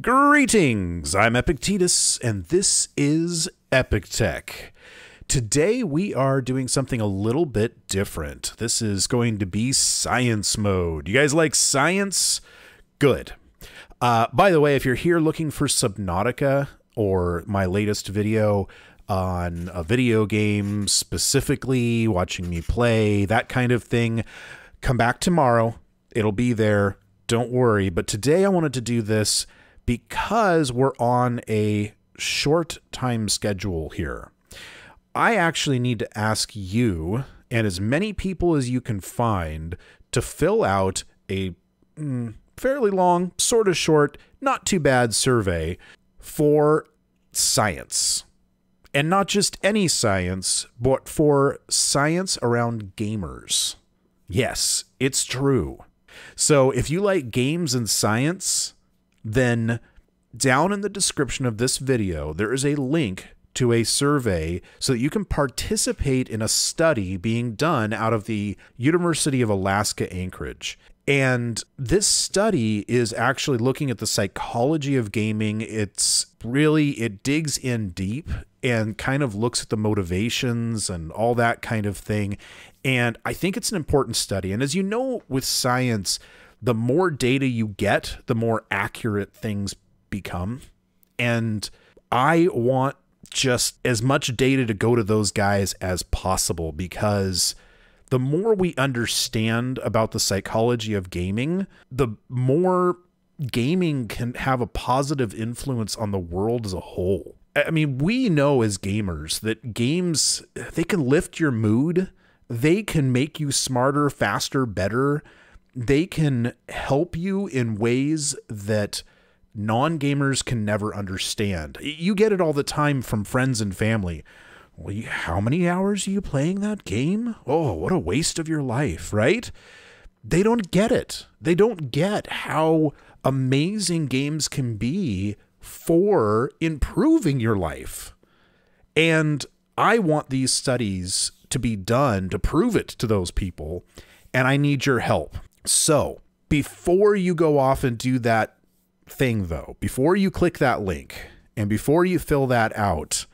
Greetings, I'm Epictetus, and this is Epic Tech. Today we are doing something a little bit different. This is going to be science mode. You guys like science? Good. By the way, if you're here looking for Subnautica or my latest video on a video game, specifically watching me play, that kind of thing, come back tomorrow. It'll be there. Don't worry. But today I wanted to do this because we're on a short time schedule here. I actually need to ask you and as many people as you can find to fill out a fairly long, sort of short, not too bad survey for science. And not just any science, but for science around gamers. Yes, it's true. So if you like games and science, then down in the description of this video, there is a link to a survey so that you can participate in a study being done out of the University of Alaska Anchorage. And this study is actually looking at the psychology of gaming. It digs in deep and kind of looks at the motivations and all that kind of thing. And I think it's an important study. And as you know, with science, the more data you get, the more accurate things become. And I want just as much data to go to those guys as possible, because the more we understand about the psychology of gaming, the more gaming can have a positive influence on the world as a whole. I mean, we know as gamers that games, they can lift your mood. They can make you smarter, faster, better. They can help you in ways that non-gamers can never understand. You get it all the time from friends and family. Well, how many hours are you playing that game? Oh, what a waste of your life, right? They don't get it. They don't get how amazing games can be for improving your life. And I want these studies to be done to prove it to those people, and I need your help. So before you go off and do that thing, though, before you click that link and before you fill that out,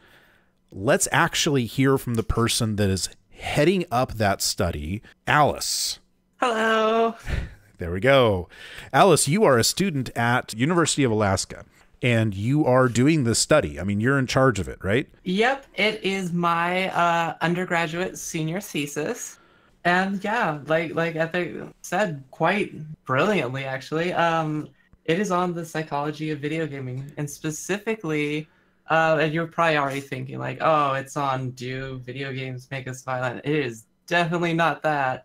let's actually hear from the person that is heading up that study, Alice. Hello. There we go. Alice, you are a student at University of Alaska, and you are doing this study. I mean, you're in charge of it, right? Yep, it is my undergraduate senior thesis. And yeah, like I think said quite brilliantly, actually. It is on the psychology of video gaming, and specifically, and you're probably already thinking like, oh, it's on do video games make us violent? It is definitely not that.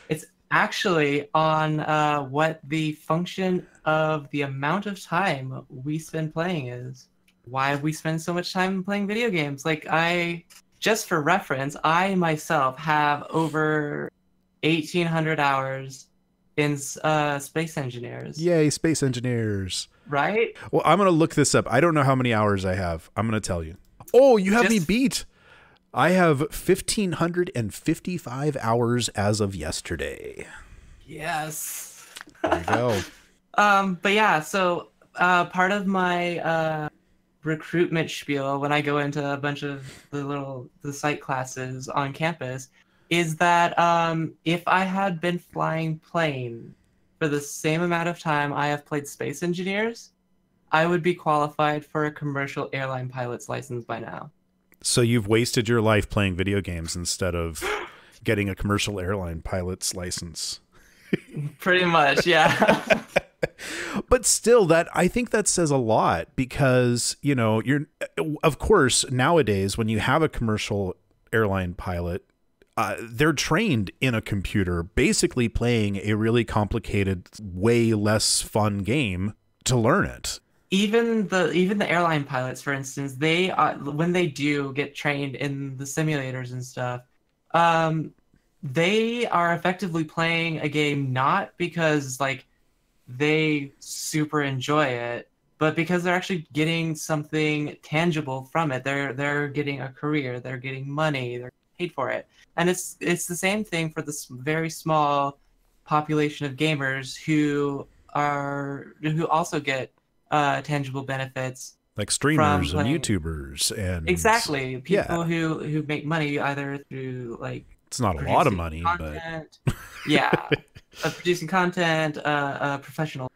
It's actually on what the function of the amount of time we spend playing is. Why we spend so much time playing video games. Just for reference, I myself have over 1,800 hours in Space Engineers. Yay, Space Engineers. Right? Well, I'm going to look this up. I don't know how many hours I have. I'm going to tell you. Oh, you have me beat. I have 1,555 hours as of yesterday. Yes. There you go. But yeah, so part of my recruitment spiel when I go into a bunch of the site classes on campus is that if I had been flying plane for the same amount of time I have played Space Engineers, I would be qualified for a commercial airline pilot's license by now. So you've wasted your life playing video games instead of getting a commercial airline pilot's license. Pretty much, yeah. But still, I think that says a lot, because, you know, of course, nowadays, when you have a commercial airline pilot, they're trained in a computer, basically playing a really complicated, way less fun game to learn it. Even the airline pilots, for instance, they when they do get trained in the simulators and stuff, they are effectively playing a game not because like they super enjoy it, but because they're actually getting something tangible from it. They're getting a career, they're getting money, they're paid for it. And it's the same thing for this very small population of gamers who who also get tangible benefits Like from streamers and playing. YouTubers and Exactly, yeah, people who make money either through like it's not a lot of producing money, but content. Yeah, producing content, professional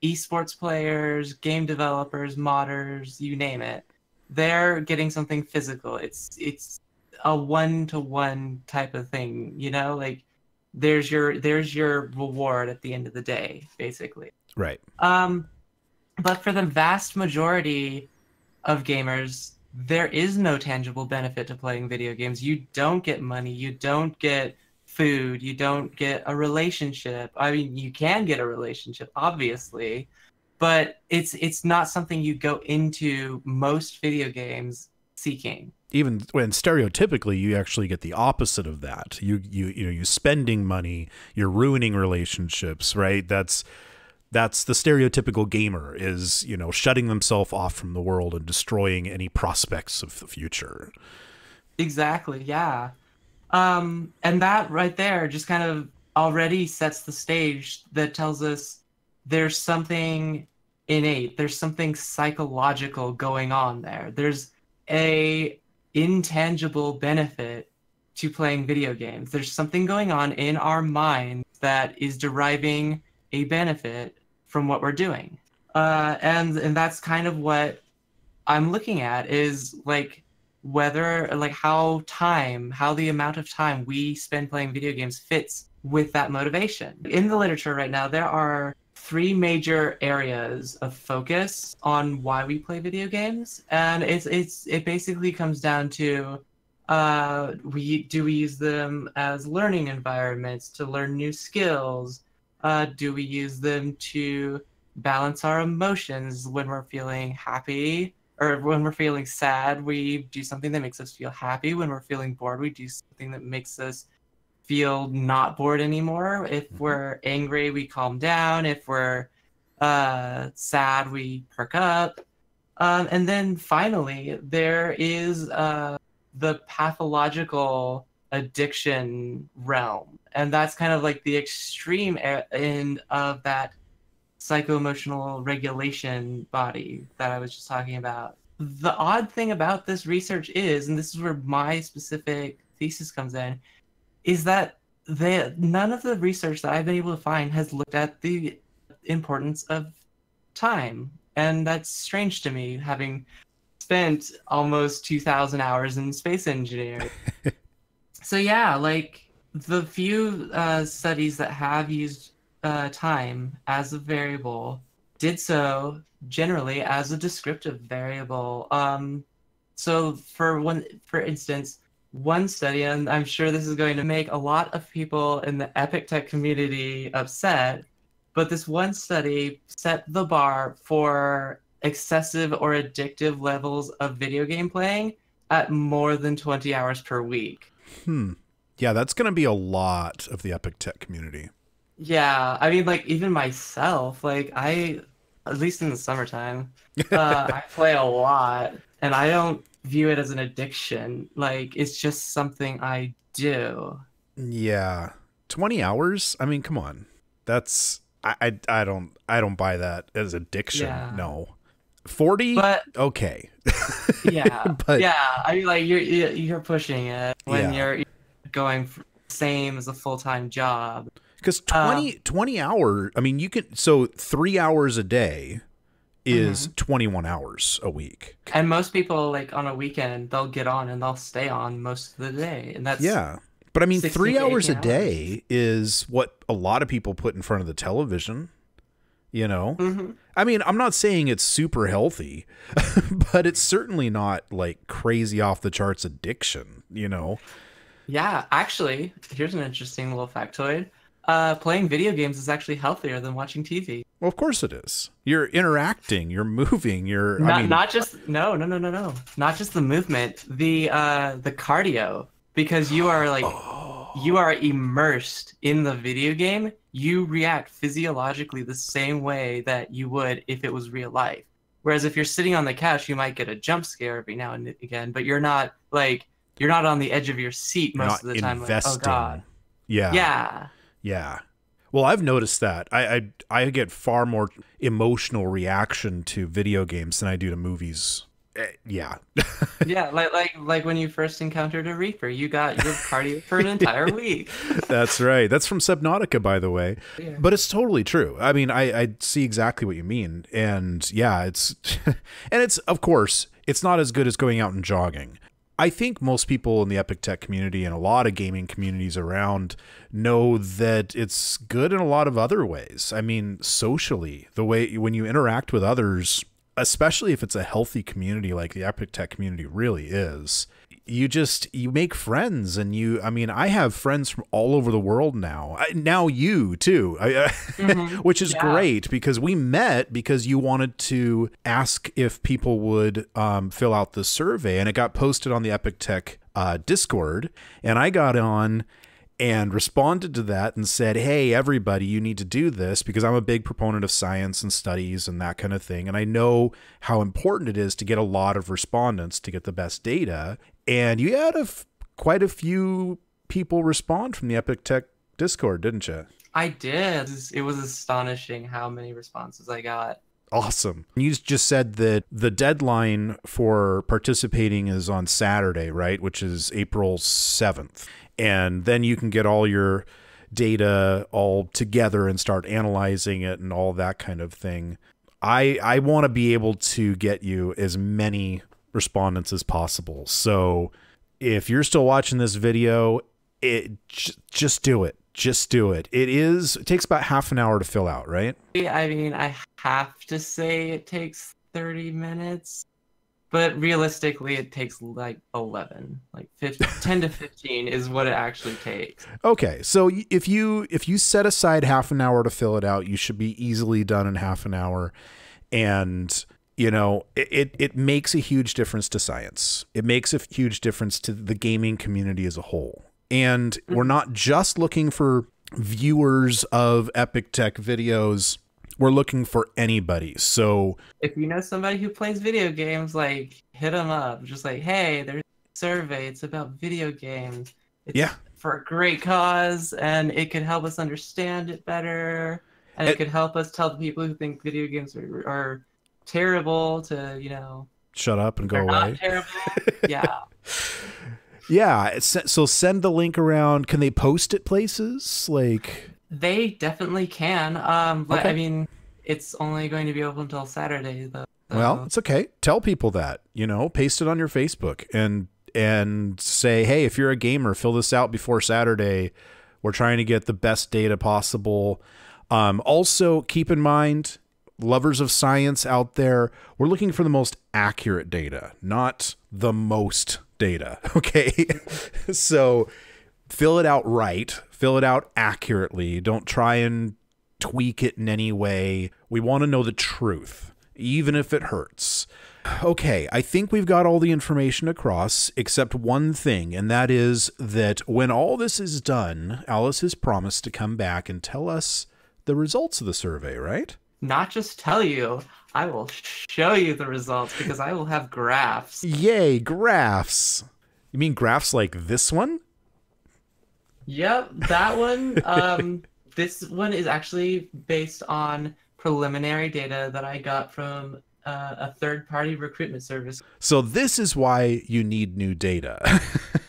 esports players, game developers, modders, you name it. They're getting something physical. It's a one-to-one type of thing, you know? Like there's your reward at the end of the day, basically. right. Um, but for the vast majority of gamers, there is no tangible benefit to playing video games. You don't get money, you don't get food, you don't get a relationship. I mean, you can get a relationship, obviously, but it's not something you go into most video games seeking. Even when stereotypically you actually get the opposite of that. You spending money, you're ruining relationships, right? That's the stereotypical gamer is, shutting themselves off from the world and destroying any prospects of the future. Exactly, yeah. And that right there just kind of already sets the stage that tells us there's something innate, there's something psychological going on there. There's a intangible benefit to playing video games. There's something going on in our minds that is deriving a benefit from what we're doing. And that's kind of what I'm looking at is like how the amount of time we spend playing video games fits with that motivation. In the literature right now, there are three major areas of focus on why we play video games, and it basically comes down to we use them as learning environments to learn new skills? Do we use them to balance our emotions when we're feeling happy? Or when we're feeling sad, we do something that makes us feel happy. When we're feeling bored, we do something that makes us feel not bored anymore. If we're angry, we calm down. If we're sad, we perk up. And then finally, there is the pathological addiction realm. And that's kind of like the extreme end of that psycho-emotional regulation body that I was just talking about. The odd thing about this research is, and this is where my specific thesis comes in, is that none of the research that I've been able to find has looked at the importance of time. And that's strange to me, having spent almost 2,000 hours in space engineering. So yeah, like the few studies that have used time as a variable did so generally as a descriptive variable. So for instance, one study, and I'm sure this is going to make a lot of people in the Epictech community upset, but this one study set the bar for excessive or addictive levels of video game playing at more than 20 hours per week. Yeah, that's going to be a lot of the Epictech community. Yeah, I mean, like, even myself, like, at least in the summertime, I play a lot, and I don't view it as an addiction. Like, it's just something I do. Yeah. 20 hours? I mean, come on. That's I don't buy that as addiction. Yeah. No. 40? But okay. yeah, But yeah, I mean, like, you're pushing it when Yeah. you're going same as a full-time job. because 20 hour, I mean, you can, so 3 hours a day is 21 hours a week. And most people, like, on a weekend, they'll get on and they'll stay on most of the day, and that's Yeah. But I mean, 16 3 to hours a 18 day is what a lot of people put in front of the television, you know? I mean, I'm not saying it's super healthy, but it's certainly not like crazy off the charts addiction, you know? Yeah, actually, here's an interesting little factoid. Playing video games is actually healthier than watching TV. Well, of course it is. You're interacting, you're moving, Not just no. Not just the movement, the cardio, because you are like you are immersed in the video game. You react physiologically the same way that you would if it was real life. Whereas if you're sitting on the couch, you might get a jump scare every now and again, but you're not on the edge of your seat You're most not of the time. Like, oh investing. God. Yeah. Yeah. Yeah. Well, I've noticed that. I get far more emotional reaction to video games than I do to movies. Yeah. Yeah, like when you first encountered a Reaper, you got your party for an entire week. That's right. That's from Subnautica, by the way. Yeah. But it's totally true. I mean, I see exactly what you mean. And yeah, it's, and it's, of course, it's not as good as going out and jogging. I think most people in the Epic Tech community and a lot of gaming communities around know that it's good in a lot of other ways. I mean, socially, the way when you interact with others, especially if it's a healthy community like the Epic Tech community really is, you make friends. And I mean, I have friends from all over the world now. Now you too, which is great, because we met because you wanted to ask if people would fill out the survey, and it got posted on the Epic Tech Discord, and I got on and responded to that and said, hey, everybody, you need to do this, because I'm a big proponent of science and studies and that kind of thing. And I know how important it is to get a lot of respondents to get the best data. And you had quite a few people respond from the Epic Tech Discord, didn't you? I did. It was astonishing how many responses I got. Awesome. You just said that the deadline for participating is on Saturday, right? Which is April 7th. And then you can get all your data all together and start analyzing it and all that kind of thing. I want to be able to get you as many respondents as possible. So if you're still watching this video, just do it. Just do it. It takes about half an hour to fill out, right? I mean, I have to say it takes 30 minutes. But realistically, it takes like 11, like 10 to 15 is what it actually takes. Okay, so if you set aside half an hour to fill it out, you should be easily done in half an hour. And, you know, it makes a huge difference to science. It makes a huge difference to the gaming community as a whole. And we're not just looking for viewers of Epic Tech videos. We're looking for anybody. So if you know somebody who plays video games, like, hit them up. Just like, hey, there's a survey. It's about video games. It's for a great cause, and it could help us understand it better. And it could help us tell the people who think video games are terrible to, you know, shut up and go away. Not terrible. Yeah. Yeah. So send the link around. Can they post it places? Like, they definitely can. But okay. I mean, it's only going to be open until Saturday, though. So. Well, it's okay. Tell people that, you know, paste it on your Facebook and say, hey, if you're a gamer, fill this out before Saturday. We're trying to get the best data possible. Also, keep in mind, lovers of science out there, we're looking for the most accurate data, not the most data. Okay. So fill it out right. Fill it out accurately. Don't try and tweak it in any way. We want to know the truth, even if it hurts. Okay, I think we've got all the information across, except one thing, and that is that when all this is done, Alice has promised to come back and tell us the results of the survey, right? Not just tell you, I will show you the results, because I will have graphs. Yay, graphs. You mean graphs like this one? Yep, that one. This one is actually based on preliminary data that I got from a third-party recruitment service. So this is why you need new data.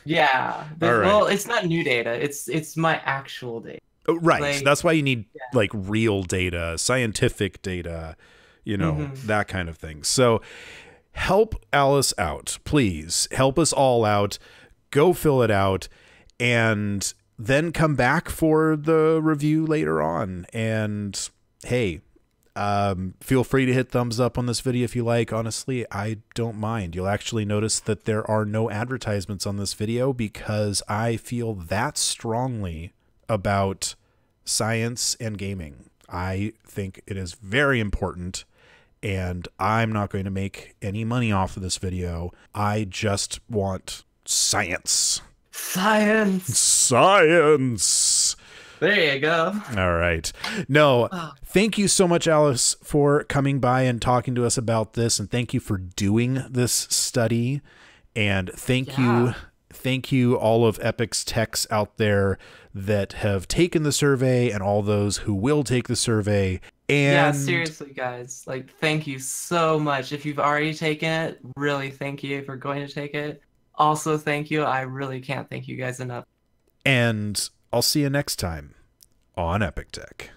Yeah. All right. Well, it's not new data. It's my actual data. Oh, right. Like, that's why you need like real data, scientific data, you know, that kind of thing. So help Alice out, please. Help us all out. Go fill it out and then come back for the review later on. And hey, feel free to hit thumbs up on this video if you like. Honestly, I don't mind. You'll actually notice that there are no advertisements on this video because I feel that strongly about science and gaming. I think it is very important, and I'm not going to make any money off of this video. I just want science. Science. There you go. All right. No, thank you so much, Alice, for coming by and talking to us about this. And thank you for doing this study. And thank you Thank you, all of Epic's techs out there that have taken the survey and all those who will take the survey. And yeah, seriously, guys, like, thank you so much. If you've already taken it, really thank you for going to take it. Also, thank you. I really can't thank you guys enough. And I'll see you next time on Epic Tech.